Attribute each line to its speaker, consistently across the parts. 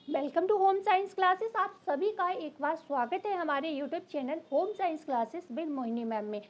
Speaker 1: Welcome to home science classes. आप सभी का एक बार स्वागत है हमारे YouTube channel home science classes with Mohini ma'am में।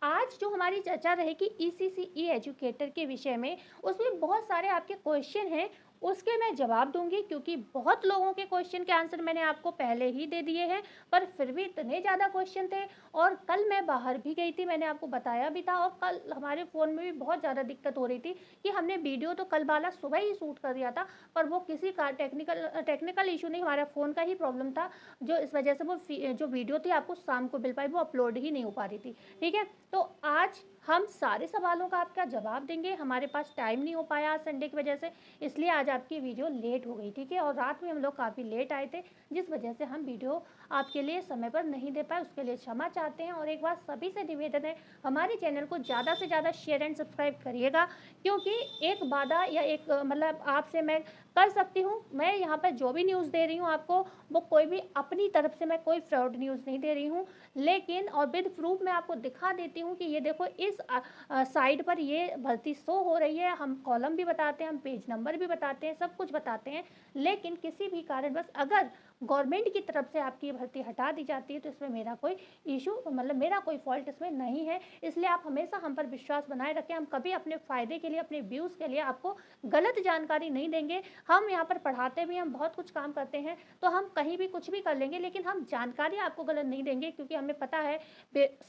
Speaker 1: आज जो हमारी चर्चा रहेगी ईसीसी एजुकेटर के विषय में, उसमें बहुत सारे आपके क्वेश्चन हैं, उसके मैं जवाब दूंगी क्योंकि बहुत लोगों के क्वेश्चन के आंसर मैंने आपको पहले ही दे दिए हैं, पर फिर भी इतने ज़्यादा क्वेश्चन थे। और कल मैं बाहर भी गई थी, मैंने आपको बताया भी था, और कल हमारे फ़ोन में भी बहुत ज़्यादा दिक्कत हो रही थी कि हमने वीडियो तो कल वाला सुबह ही शूट कर दिया था, पर वो किसी का टेक्निकल इशू नहीं, हमारा फ़ोन का ही प्रॉब्लम था, जो इस वजह से वो जो वीडियो थी आपको शाम को मिल पाई, वो अपलोड ही नहीं हो पा रही थी। ठीक है, तो आज हम सारे सवालों का आपका जवाब देंगे। हमारे पास टाइम नहीं हो पाया आज संडे की वजह से, इसलिए आज आपकी वीडियो लेट हो गई। ठीक है, और रात में हम लोग काफ़ी लेट आए थे, जिस वजह से हम वीडियो आपके लिए समय पर नहीं दे पाए, उसके लिए क्षमा चाहते हैं। और एक बार सभी से निवेदन है, हमारे चैनल को ज़्यादा से ज़्यादा शेयर एंड सब्सक्राइब करिएगा, क्योंकि एक वादा या एक मतलब आपसे मैं कर सकती हूँ, मैं यहाँ पर जो भी न्यूज़ दे रही हूँ आपको, वो कोई भी अपनी तरफ से मैं कोई फ्रॉड न्यूज़ नहीं दे रही हूँ, लेकिन और विद प्रूफ मैं आपको दिखा देती हूँ कि ये देखो इस साइड पर ये भर्ती शो हो रही है, हम कॉलम भी बताते हैं, हम पेज नंबर भी बताते हैं, सब कुछ बताते हैं। लेकिन किसी भी कारणवश अगर गवर्नमेंट की तरफ से आपकी भर्ती हटा दी जाती है तो इसमें मेरा कोई इशू मतलब मेरा कोई फॉल्ट इसमें नहीं है। इसलिए आप हमेशा हम पर विश्वास बनाए रखें, हम कभी अपने फ़ायदे के लिए, अपने व्यूज़ के लिए आपको गलत जानकारी नहीं देंगे। हम यहाँ पर पढ़ाते भी, हम बहुत कुछ काम करते हैं, तो हम कहीं भी कुछ भी कर लेंगे, लेकिन हम जानकारी आपको गलत नहीं देंगे, क्योंकि हमें पता है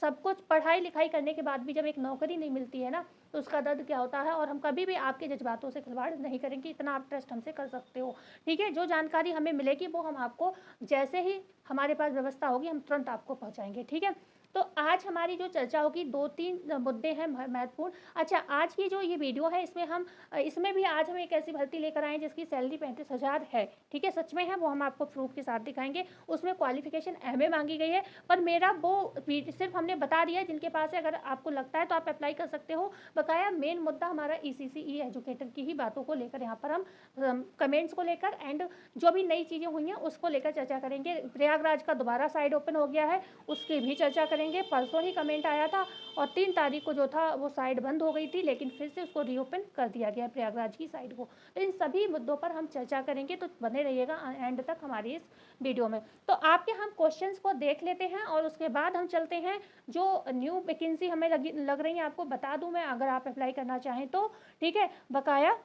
Speaker 1: सब कुछ पढ़ाई लिखाई करने के बाद भी जब एक नौकरी नहीं मिलती है ना, तो उसका दर्द क्या होता है। और हम कभी भी आपके जज्बातों से खिलवाड़ नहीं करेंगे, इतना आप ट्रस्ट हमसे कर सकते हो। ठीक है, जो जानकारी हमें मिलेगी वो हम आपको जैसे ही हमारे पास व्यवस्था होगी हम तुरंत आपको पहुंचाएंगे। ठीक है, तो आज हमारी जो चर्चा होगी, 2-3 मुद्दे हैं महत्वपूर्ण। अच्छा, आज की जो ये वीडियो है, इसमें भी आज हम एक ऐसी भर्ती लेकर आए जिसकी सैलरी 35,000 है। ठीक है, सच में है, वो हम आपको प्रूफ के साथ दिखाएंगे। उसमें क्वालिफिकेशन एमए मांगी गई है, पर मेरा वो सिर्फ हमने बता दिया है जिनके पास है। अगर आपको लगता है तो आप अप्लाई कर सकते हो। बकाया मेन मुद्दा हमारा ईसीसी एजुकेटर की ही बातों को लेकर यहाँ पर हम कमेंट्स को लेकर एंड जो भी नई चीज़ें हुई हैं उसको लेकर चर्चा करेंगे। प्रयागराज का दोबारा साइड ओपन हो गया है, उसकी भी चर्चा करेंगे। परसों ही कमेंट आया था और 3 तारीख को जो था वो साइड बंद हो गई थी, लेकिन फिर से उसको रीओपन कर दिया गया प्रयागराज की साइड को। तो इन सभी मुद्दों पर हम चर्चा करेंगे, तो बने रहिएगा एंड तक हमारी इस वीडियो में। तो आपके हम क्वेश्चंस को देख लेते हैं और उसके बाद हम चलते हैं जो न्यू वैकेंसी हमें लग रही है, आपको बता दूं मैं, अगर आप अप्लाई करना चाहें तो। ठीक है, बकाया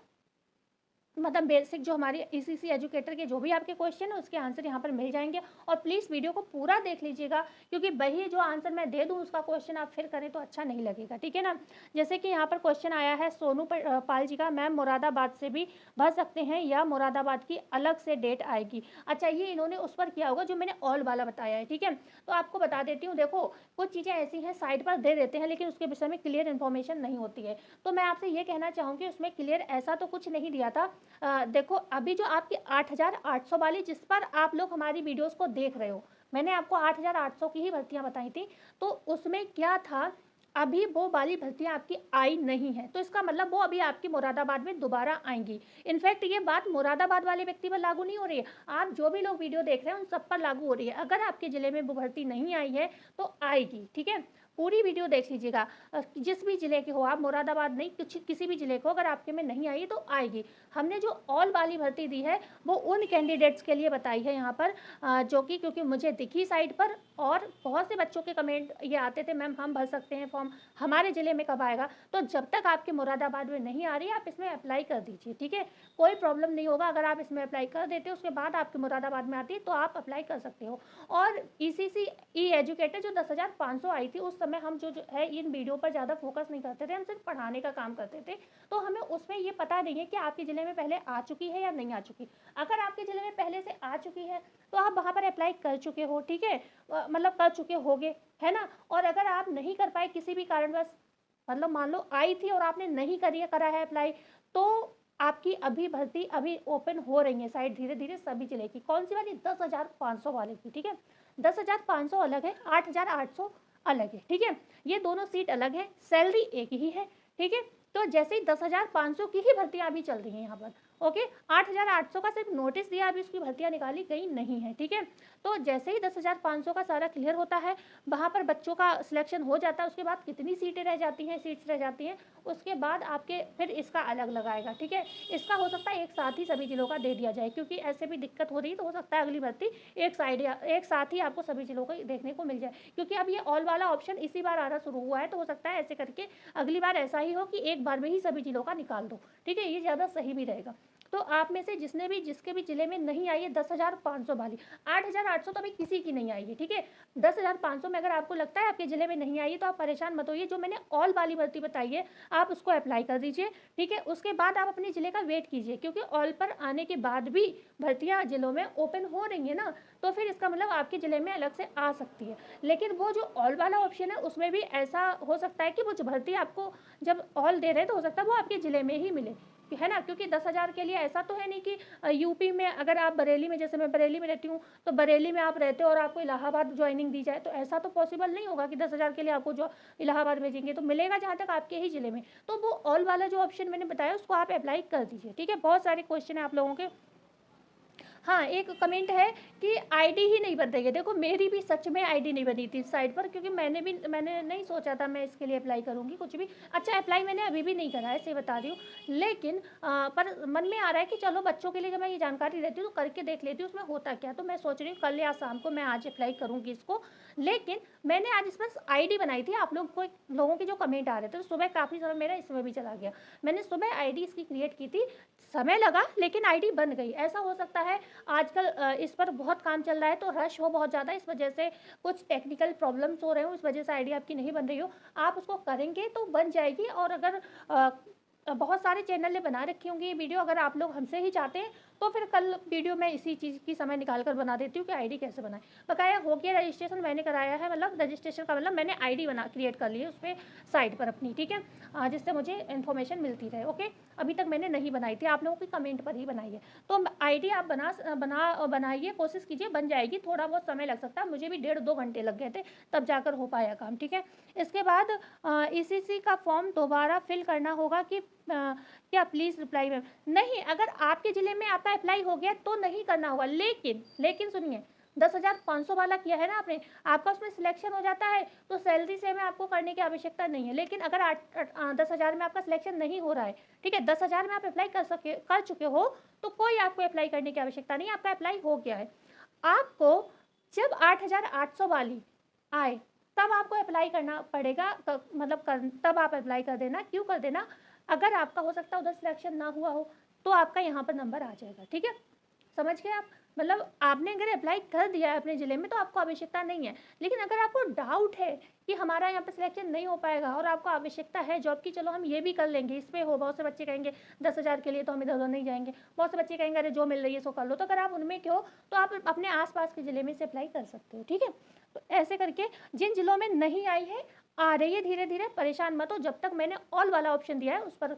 Speaker 1: मतलब बेसिक जो हमारी ईसीसी एजुकेटर के जो भी आपके क्वेश्चन है उसके आंसर यहाँ पर मिल जाएंगे। और प्लीज़ वीडियो को पूरा देख लीजिएगा, क्योंकि वही जो आंसर मैं दे दूँ उसका क्वेश्चन आप फिर करें तो अच्छा नहीं लगेगा। ठीक है ना, जैसे कि यहाँ पर क्वेश्चन आया है सोनू पाल जी का, मैम मुरादाबाद से भी भर सकते हैं या मुरादाबाद की अलग से डेट आएगी। अच्छा, ये इन्होंने उस पर किया होगा जो मैंने ऑल वाला बताया है। ठीक है, तो आपको बता देती हूँ, देखो कुछ चीज़ें ऐसी हैं साइड पर दे देते हैं, लेकिन उसके विषय में क्लियर इन्फॉर्मेशन नहीं होती है। तो मैं आपसे ये कहना चाहूँगी, उसमें क्लियर ऐसा तो कुछ नहीं दिया था। देखो अभी जो आपकी 8,800 वाली जिस पर आप लोग हमारी वीडियोस को देख रहे हो, मैंने आपको 8,800 की ही भर्तियां बताई थी, तो उसमें क्या था, अभी वो वाली भर्तियां आपकी आई नहीं है, तो इसका मतलब वो अभी आपकी मुरादाबाद में दोबारा आएंगी। इनफैक्ट ये बात मुरादाबाद वाले व्यक्ति पर लागू नहीं हो रही है, आप जो भी लोग वीडियो देख रहे हैं उन सब पर लागू हो रही है। अगर आपके ज़िले में वो भर्ती नहीं आई है तो आएगी। ठीक है, पूरी वीडियो देख लीजिएगा, जिस भी ज़िले के हो आप, मुरादाबाद नहीं, किसी भी ज़िले को, अगर आपके में नहीं आई तो आएगी। हमने जो ऑल वाली भर्ती दी है वो उन कैंडिडेट्स के लिए बताई है यहाँ पर, जो कि क्योंकि मुझे दिखी साइट पर, और बहुत से बच्चों के कमेंट ये आते थे, मैम हम भर सकते हैं फॉर्म, हमारे ज़िले में कब आएगा। तो जब तक आपके मुरादाबाद में नहीं आ रही आप इसमें अप्लाई कर दीजिए। ठीक है, कोई प्रॉब्लम नहीं होगा, अगर आप इसमें अप्लाई कर देते हो उसके बाद आपके मुरादाबाद में आती है तो आप अप्लाई कर सकते हो। और ईसीसी ई एजुकेटर जो 10,500 आई थी, उस समय हम जो है इन वीडियो पर ज़्यादा फोकस नहीं करते थे, हम सिर्फ पढ़ाने का काम करते थे, तो हमें उसमें ये पता नहीं है कि आपके ज़िले में पहले आ चुकी है या नहीं आ चुकी। अगर आपके ज़िले में पहले से आ चुकी है तो आप वहाँ पर अप्लाई कर चुके हो। ठीक है, मतलब कर चुके होगे, है ना। और अगर आप नहीं कर पाए किसी भी कारणवश, मतलब मान लो आई थी और आपने नहीं करा है अप्लाई, तो आपकी अभी भर्ती अभी ओपन हो रही है साइट धीरे धीरे सभी जिले की। कौन सी वाली, 10,500 वाले की। ठीक है, 10,500 अलग है, 8,800 अलग है। ठीक है, ये दोनों सीट अलग है, सैलरी एक ही है। ठीक है, तो जैसे ही 10,500 की ही भर्तियां अभी चल रही हैं यहाँ पर, ओके, 8,800 का सिर्फ नोटिस दिया, अभी उसकी भर्तियां निकाली गई नहीं है। ठीक है, तो जैसे ही 10,500 का सारा क्लियर होता है, वहाँ पर बच्चों का सिलेक्शन हो जाता है, उसके बाद कितनी सीटें रह जाती हैं, सीट्स रह जाती हैं, उसके बाद आपके फिर इसका अलग लगाएगा। ठीक है, इसका हो सकता है एक साथ ही सभी जिलों का दे दिया जाए, क्योंकि ऐसे भी दिक्कत हो रही है, तो हो सकता है अगली भर्ती एक साथ ही आपको सभी जिलों को देखने को मिल जाए, क्योंकि अब ये ऑल वाला ऑप्शन इसी बार आना शुरू हुआ है, तो हो सकता है ऐसे करके अगली बार ऐसा ही हो कि एक बार में ही सभी जिलों का निकाल दो। ठीक है, ये ज़्यादा सही भी रहेगा। तो आप में से जिसके भी जिले में नहीं आई है 10,500 वाली, 8,800 तो अभी किसी की नहीं आई है। ठीक है, 10,500 में अगर आपको लगता है आपके जिले में नहीं आई है, तो आप परेशान मत होइए, जो मैंने ऑल वाली भर्ती बताई है आप उसको अप्लाई कर दीजिए। ठीक है, उसके बाद आप अपने जिले का वेट कीजिए, क्योंकि ऑल पर आने के बाद भी भर्तियाँ जिलों में ओपन हो रही है ना, तो फिर इसका मतलब आपके जिले में अलग से आ सकती है। लेकिन वो जो ऑल वाला ऑप्शन है उसमें भी ऐसा हो सकता है कि वो भर्ती आपको जब ऑल दे रहे हैं, तो हो सकता है वो आपके जिले में ही मिले, है ना, क्योंकि 10,000 के लिए ऐसा तो है नहीं कि यूपी में अगर आप बरेली में, जैसे मैं बरेली में रहती हूँ, तो बरेली में आप रहते हो और आपको इलाहाबाद ज्वाइनिंग दी जाए, तो ऐसा तो पॉसिबल नहीं होगा कि 10,000 के लिए आपको जो इलाहाबाद भेजेंगे, तो मिलेगा जहाँ तक आपके ही जिले में। तो वो ऑल वाला जो ऑप्शन मैंने बताया उसको आप अप्लाई कर दीजिए। ठीक है, बहुत सारे क्वेश्चन है आप लोगों के। हाँ, एक कमेंट है कि आईडी ही नहीं बन रही है। देखो, मेरी भी सच में आईडी नहीं बनी थी इस साइट पर, क्योंकि मैंने नहीं सोचा था मैं इसके लिए अप्लाई करूँगी कुछ भी। अच्छा, अप्लाई मैंने अभी भी नहीं करा है, ऐसे बता रही हूँ। लेकिन पर मन में आ रहा है कि चलो बच्चों के लिए जब मैं ये जानकारी रहती हूँ तो करके देख लेती हूँ उसमें होता क्या। तो मैं सोच रही हूँ कल या शाम को मैं आज अप्लाई करूँगी इसको। लेकिन मैंने आज इस पर आईडी बनाई थी, आप लोगों के जो कमेंट आ रहे थे, तो सुबह काफ़ी समय मेरा इसमें भी चला गया। मैंने सुबह आईडी इसकी क्रिएट की थी, समय लगा लेकिन आईडी बन गई। ऐसा हो सकता है आजकल इस पर बहुत काम चल रहा है, तो रश हो बहुत ज़्यादा, इस वजह से कुछ टेक्निकल प्रॉब्लम्स हो रहे हो, इस वजह से आईडी आपकी नहीं बन रही हो। आप उसको करेंगे तो बन जाएगी। और अगर बहुत सारे चैनल ने बना रखी होंगी ये वीडियो, अगर आप लोग हमसे ही चाहते हैं तो फिर कल वीडियो मैं इसी चीज़ की समय निकाल कर बना देती हूँ कि आईडी कैसे बनाए। बकाया हो गया रजिस्ट्रेशन, मैंने कराया है, मतलब रजिस्ट्रेशन का मतलब मैंने आईडी क्रिएट कर ली है उस पर साइट पर अपनी। ठीक है, जिससे मुझे इन्फॉर्मेशन मिलती रहे। ओके, अभी तक मैंने नहीं बनाई थी, आप लोगों की कमेंट पर ही बनाई है। तो आईडी आप बनाइए, कोशिश कीजिए, बन जाएगी। थोड़ा बहुत समय लग सकता है, मुझे भी 1.5-2 घंटे लग गए थे, तब जाकर हो पाया काम। ठीक है, इसके बाद ईसीसी का फॉर्म दोबारा फिल करना होगा कि क्या, प्लीज़ रिप्लाई में। नहीं, अगर आपके ज़िले में आपका अप्लाई हो गया तो नहीं करना होगा। लेकिन सुनिए, 10,500 वाला किया है ना आपने, आपका उसमें सिलेक्शन हो जाता है तो सैलरी से में आपको करने की आवश्यकता नहीं है। लेकिन अगर 10,000 में आपका सिलेक्शन नहीं हो रहा है, ठीक है, 10,000 में आप अप्लाई कर चुके हो, तो कोई आपको अप्लाई करने की आवश्यकता नहीं, आपका अप्लाई हो गया है। आपको जब 8,800 वाली आए तब आपको अप्लाई करना पड़ेगा, तब आप अप्लाई कर देना। क्यों कर देना? अगर आपका हो सकता है उधर सिलेक्शन ना हुआ हो, तो आपका यहाँ पर नंबर आ जाएगा। ठीक है, समझ गए आप? मतलब आपने अगर अप्लाई कर दिया है अपने ज़िले में तो आपको आवश्यकता नहीं है। लेकिन अगर आपको डाउट है कि हमारा यहाँ पर सिलेक्शन नहीं हो पाएगा और आपको आवश्यकता है जॉब की, चलो हम ये भी कर लेंगे, इस पर हो, बहुत से बच्चे कहेंगे 10,000 के लिए तो हम इधर उधर नहीं जाएंगे, बहुत से बच्चे कहेंगे अरे जो मिल रही है सो कर लो। तो अगर आप उनमें के हो तो आप अपने आसपास के ज़िले में से अप्लाई कर सकते हो। ठीक है, तो ऐसे करके जिन जिलों में नहीं आई है, आ रही है धीरे धीरे, परेशान मत हो। जब तक मैंने ऑल वाला ऑप्शन दिया है उस पर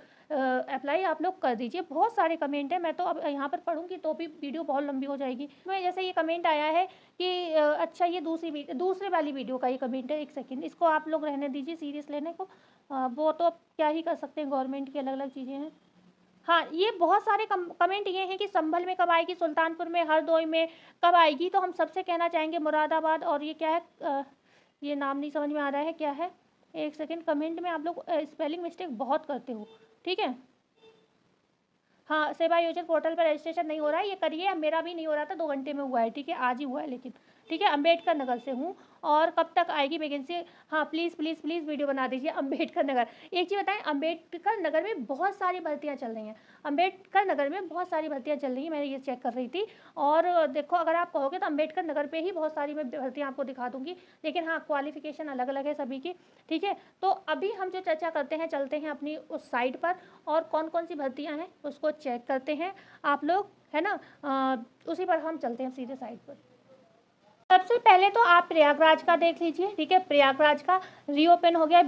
Speaker 1: अप्लाई आप लोग कर दीजिए। बहुत सारे कमेंट है, मैं तो अब यहाँ पर पढ़ूंगी तो भी वीडियो बहुत लंबी हो जाएगी। मैं जैसे ये कमेंट आया है कि अच्छा, ये दूसरे वाली वीडियो का ये कमेंट है, एक सेकंड, इसको आप लोग रहने दीजिए सीरियस लेने को। वो तो अब क्या ही कर सकते हैं, गवर्नमेंट की अलग अलग चीज़ें हैं। हाँ, ये बहुत सारे कमेंट ये हैं कि संभल में कब आएगी, सुल्तानपुर में, हरदोई में कब आएगी। तो हम सबसे कहना चाहेंगे मुरादाबाद, और ये क्या है, ये नाम नहीं समझ में आ रहा है क्या है, एक सेकंड। कमेंट में आप लोग स्पेलिंग मिस्टेक बहुत करते हो। ठीक है, हाँ, सेवा योजन पोर्टल पर रजिस्ट्रेशन नहीं हो रहा है, ये करिए। अब मेरा भी नहीं हो रहा था, 2 घंटे में हुआ है। ठीक है, आज ही हुआ है लेकिन। ठीक है, अम्बेडकर नगर से हूँ। और कब तक आएगी वैकेंसी? हाँ, प्लीज़ प्लीज़ प्लीज़ वीडियो बना दीजिए। अम्बेडकर नगर, एक चीज़ बताएं, अम्बेडकर नगर में बहुत सारी भर्तियाँ चल रही हैं। अम्बेडकर नगर में बहुत सारी भर्तियाँ चल रही हैं, मैं ये चेक कर रही थी। और देखो, अगर आप कहोगे तो अम्बेडकर नगर पे ही बहुत सारी मैं भर्तियाँ आपको दिखा दूँगी। लेकिन हाँ, क्वालिफिकेशन अलग अलग है सभी की। ठीक है, तो अभी हम जो चर्चा करते हैं, चलते हैं अपनी उस साइट पर और कौन कौन सी भर्तियाँ हैं उसको चेक करते हैं आप लोग, है ना। उसी पर हम चलते हैं सीधे साइट पर। सबसे पहले तो आप प्रयागराज का देख लीजिए। ठीक है, प्रयागराज का रीओपन हो गया,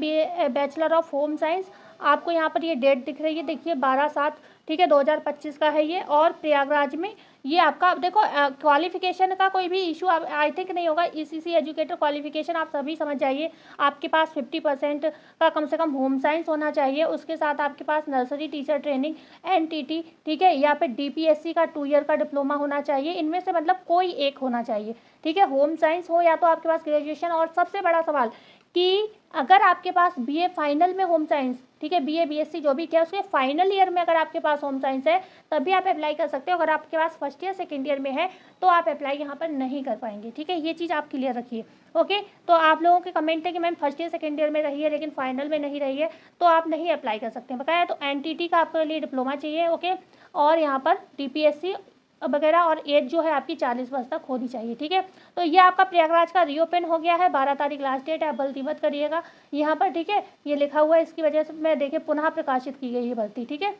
Speaker 1: बैचलर ऑफ होम साइंस। आपको यहाँ पर ये डेट दिख रही है, देखिए 12/7, ठीक है, 2025 का है ये। और प्रयागराज में ये आपका देखो क्वालिफिकेशन का कोई भी इशू आई थिंक नहीं होगा। ईसीसी एजुकेटर क्वालिफिकेशन आप सभी समझ जाइए, आपके पास 50% का कम से कम होम साइंस होना चाहिए, उसके साथ आपके पास नर्सरी टीचर ट्रेनिंग एनटीटी, ठीक है, या फिर डीपीएससी का 2 ईयर का डिप्लोमा होना चाहिए, इनमें से मतलब कोई एक होना चाहिए, ठीक है। होम साइंस हो या तो आपके पास ग्रेजुएशन, और सबसे बड़ा सवाल कि अगर आपके पास बीए फाइनल में होम साइंस, ठीक है, बीए बीएससी जो भी किया उसके फाइनल ईयर में अगर आपके पास होम साइंस है तभी आप अप्लाई कर सकते हो। अगर आपके पास फर्स्ट ईयर सेकेंड ईयर में है तो आप अप्लाई यहाँ पर नहीं कर पाएंगे, ठीक है, ये चीज़ आप क्लियर रखिए। ओके, तो आप लोगों के कमेंट है कि ma'am first year second year में रही है लेकिन फाइनल में नहीं रही है, तो आप नहीं अप्लाई कर सकते हैं बकाया। तो एनटीटी का आपके लिए डिप्लोमा चाहिए, ओके, और यहाँ पर डीपीएससी वगैरह, और एज जो है आपकी 40 वर्ष तक होनी चाहिए, ठीक है। तो ये आपका प्रयागराज का रीओपन हो गया है, 12 तारीख लास्ट डेट है, आप भर्ती मत करिएगा यहाँ पर, ठीक है, ये लिखा हुआ है, इसकी वजह से मैं देखे पुनः प्रकाशित की गई है भर्ती, ठीक है।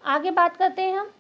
Speaker 1: आगे बात करते हैं हम,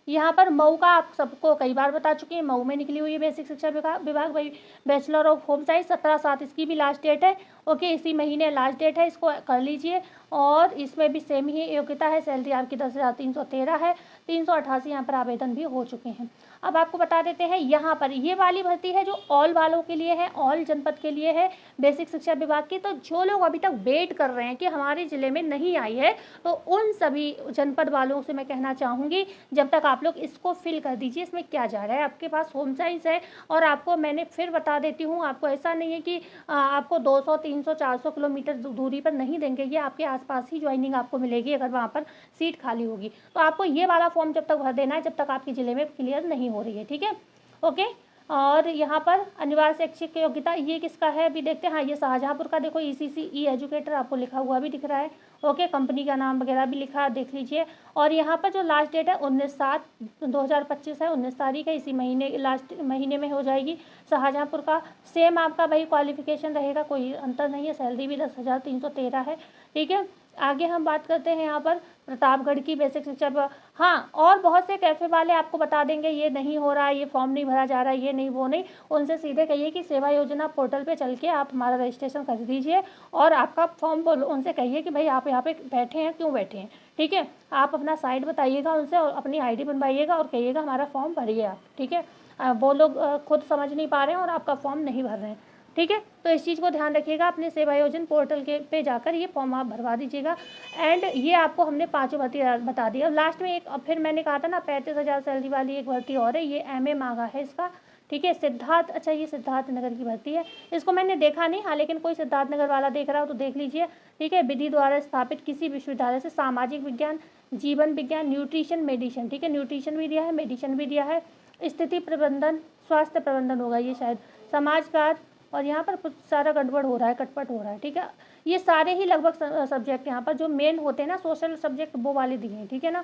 Speaker 1: यहाँ पर मऊ का आप सबको कई बार बता चुके हैं, मऊ में निकली हुई है बेसिक शिक्षा विभाग भाई, बैचलर ऑफ होम साइंस 17/7 इसकी भी लास्ट डेट है, ओके, इसी महीने लास्ट डेट है, इसको कर लीजिए। और इसमें भी सेम ही योग्यता है, सैलरी आपकी 10,313 है, 388 यहाँ पर आवेदन भी हो चुके हैं। अब आपको बता देते हैं यहाँ पर ये वाली भर्ती है जो ऑल वालों के लिए है, ऑल जनपद के लिए है बेसिक शिक्षा विभाग की। तो जो लोग अभी तक वेट कर रहे हैं कि हमारे ज़िले में नहीं आई है, तो उन सभी जनपद वालों से मैं कहना चाहूँगी जब तक आप लोग इसको फिल कर दीजिए। इसमें क्या जा रहा है, आपके पास होम साइंस है, और आपको मैंने फिर बता देती हूँ, आपको ऐसा नहीं है कि आपको 200 300 400 किलोमीटर दूरी पर नहीं देंगे, ये आपके आसपास ही ज्वाइनिंग आपको मिलेगी अगर वहाँ पर सीट खाली होगी। तो आपको ये वाला फॉर्म जब तक भर देना है जब तक आपके ज़िले में क्लियर नहीं हो रही है, ठीक है, ओके। और यहाँ पर अनिवार्य शैक्षिक योग्यता ये किसका है अभी देखते हैं। हाँ, ये शाहजहाँपुर का देखो ईसीसी ई एजुकेटर आपको लिखा हुआ भी दिख रहा है, ओके, कंपनी का नाम वगैरह भी लिखा देख लीजिए। और यहाँ पर जो लास्ट डेट है 19/7/2025 है, 19 तारीख है, इसी महीने लास्ट महीने में हो जाएगी। शाहजहाँपुर का सेम आपका भाई क्वालिफिकेशन रहेगा, कोई अंतर नहीं है, सैलरी भी 10,313 है, ठीक है। आगे हम बात करते हैं यहाँ पर प्रतापगढ़ की बेसिक शिक्षा हाँ, और बहुत से कैफ़े वाले आपको बता देंगे ये नहीं हो रहा है, ये फॉर्म नहीं भरा जा रहा है, ये नहीं वो नहीं, उनसे सीधे कहिए कि सेवा योजना पोर्टल पे चल के आप हमारा रजिस्ट्रेशन कर दीजिए और आपका फॉर्म बोलो, उनसे कहिए कि भाई आप यहाँ पे बैठे हैं, क्यों बैठे हैं, ठीक है। आप अपना साइट बताइएगा उनसे और अपनी आईडी बनवाइएगा और कहिएगा हमारा फॉर्म भरिए आप, ठीक है। वो लोग खुद समझ नहीं पा रहे हैं और आपका फॉर्म नहीं भर रहे हैं, ठीक है। तो इस चीज़ को ध्यान रखिएगा, अपने सेवा योजन पोर्टल के पे जाकर ये फॉर्म आप भरवा दीजिएगा। एंड ये आपको हमने 5 भर्ती बता दी। अब लास्ट में एक फिर मैंने कहा था ना 35,000 सैलरी वाली एक भर्ती और है, ये एमए मांगा है इसका, ठीक है, सिद्धार्थ, अच्छा ये सिद्धार्थ नगर की भर्ती है, इसको मैंने देखा नहीं, हाँ, लेकिन कोई सिद्धार्थ नगर वाला देख रहा हो तो देख लीजिए, ठीक है। विधि द्वारा स्थापित किसी विश्वविद्यालय से सामाजिक विज्ञान, जीवन विज्ञान, न्यूट्रिशन, मेडिसिन, ठीक है, न्यूट्रिशन भी दिया है, मेडिसिन भी दिया है, स्थिति प्रबंधन, स्वास्थ्य प्रबंधन होगा ये शायद, समाजकार, और यहाँ पर कुछ सारा गड़बड़ हो रहा है, कटपट हो रहा है, ठीक है। ये सारे ही लगभग सब्जेक्ट यहाँ पर जो मेन होते हैं ना सोशल सब्जेक्ट वो वाले दिए हैं, ठीक है ना।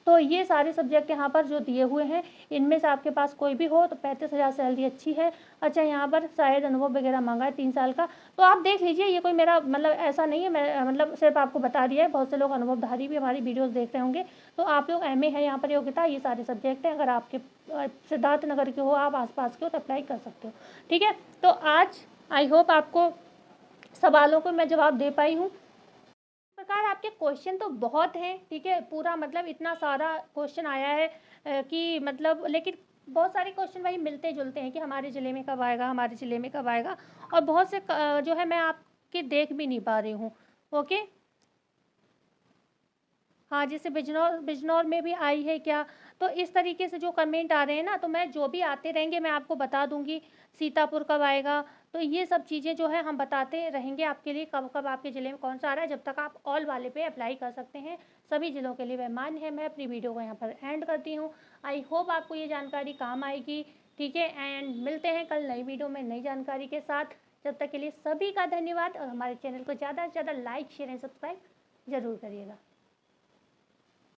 Speaker 1: तो ये सारे सब्जेक्ट यहाँ पर जो दिए हुए हैं इनमें से आपके पास कोई भी हो तो 35,000 सैलरी अच्छी है। अच्छा, यहाँ पर शायद अनुभव वगैरह मांगा है 3 साल का, तो आप देख लीजिए, ये कोई मेरा मतलब ऐसा नहीं है, मैं मतलब सिर्फ आपको बता दिया है। बहुत से लोग अनुभवधारी भी हमारी वीडियोज़ देख रहे होंगे, तो आप लोग एमए है यहाँ पर योग्यता, ये सारे सब्जेक्ट हैं, अगर आपके सिद्धार्थ नगर के हो, आप आसपास के हो तो अप्लाई कर सकते हो, ठीक है। तो आज आई होप आपको सवालों को मैं जवाब दे पाई हूँ। प्रकार आपके क्वेश्चन तो बहुत हैं, ठीक है, पूरा मतलब इतना सारा क्वेश्चन आया है कि मतलब, लेकिन बहुत सारे क्वेश्चन वही मिलते जुलते हैं कि हमारे ज़िले में कब आएगा, हमारे ज़िले में कब आएगा, और बहुत से जो है मैं आपके देख भी नहीं पा रही हूँ, ओके। हाँ, जैसे बिजनौर बिजनौर में भी आई है क्या, तो इस तरीके से जो कमेंट आ रहे हैं ना, तो मैं जो भी आते रहेंगे मैं आपको बता दूंगी। सीतापुर कब आएगा, तो ये सब चीज़ें जो है हम बताते रहेंगे आपके लिए, कब कब आपके ज़िले में कौन सा आ रहा है, जब तक आप ऑल वाले पे अप्लाई कर सकते हैं। सभी ज़िलों के लिए वह मान्य है। मैं अपनी वीडियो को यहाँ पर एंड करती हूँ। आई होप आपको ये जानकारी काम आएगी, ठीक है। एंड मिलते हैं कल नई वीडियो में नई जानकारी के साथ। जब तक के लिए सभी का धन्यवाद, और हमारे चैनल को ज़्यादा से ज़्यादा लाइक शेयर एंड सब्सक्राइब ज़रूर करिएगा।